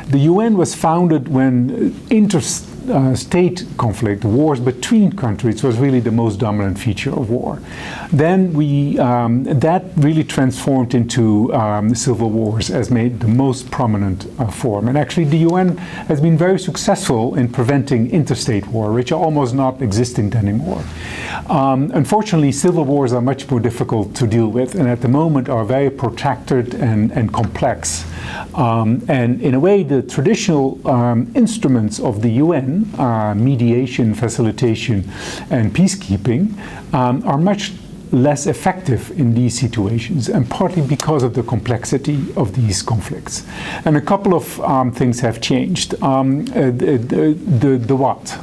The UN was founded when interstate conflict, wars between countries, was really the most dominant feature of war. Then that really transformed into civil wars as made the most prominent form. And actually the UN has been very successful in preventing interstate war, which are almost not existent anymore. Unfortunately, civil wars are much more difficult to deal with, and at the moment are very protracted and complex. And in a way, the traditional instruments of the UN, mediation, facilitation, and peacekeeping, are much less effective in these situations, and partly because of the complexity of these conflicts. And a couple of things have changed. The what?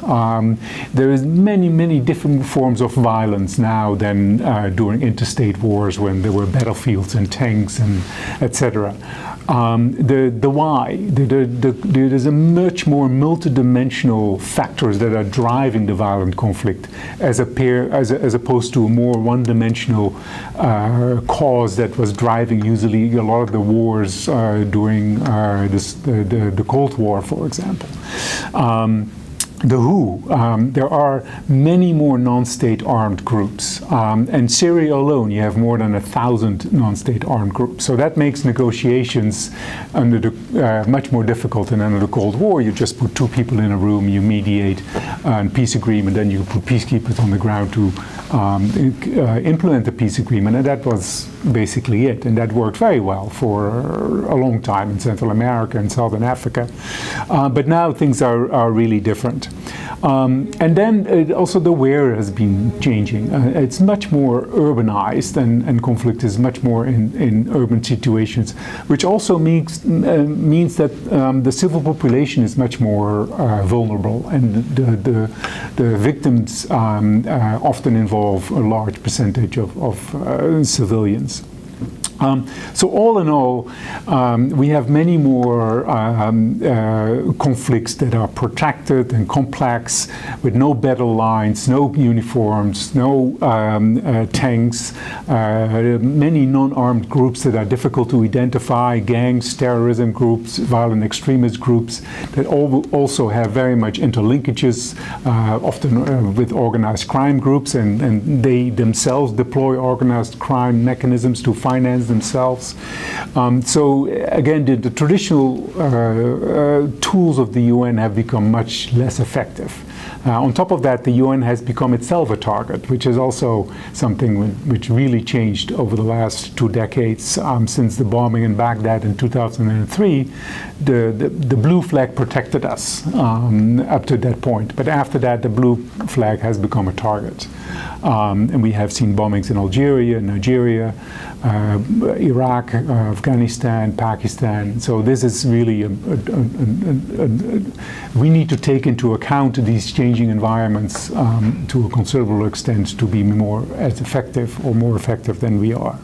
There is many different forms of violence now than during interstate wars when there were battlefields and tanks and etc. The why. There's a much more multidimensional factors that are driving the violent conflict as opposed to a more one-dimensional cause that was driving usually a lot of the wars during the Cold War, for example. The who. There are many more non-state armed groups. And Syria alone, you have more than 1,000 non-state armed groups. So that makes negotiations under the, much more difficult than under the Cold War. You just put two people in a room, you mediate a peace agreement, then you put peacekeepers on the ground to implement the peace agreement. And that was basically it. And that worked very well for a long time in Central America and Southern Africa. But now things are really different. And then also the where has been changing. It's much more urbanized, and conflict is much more in urban situations, which also means that the civil population is much more vulnerable, and the victims often involve a large percentage of civilians. So all in all, we have many more conflicts that are protracted and complex, with no battle lines, no uniforms, no tanks, many non-armed groups that are difficult to identify, gangs, terrorism groups, violent extremist groups that also have very much interlinkages, often with organized crime groups, and they themselves deploy organized crime mechanisms to finance themselves. So again, the traditional tools of the UN have become much less effective. On top of that, the UN has become itself a target, which is also something which really changed over the last 2 decades. Since the bombing in Baghdad in 2003, the blue flag protected us up to that point. But after that, the blue flag has become a target. And we have seen bombings in Algeria, Nigeria, Iraq, Afghanistan, Pakistan. So this is really we need to take into account these changing environments to a considerable extent to be more as effective or more effective than we are.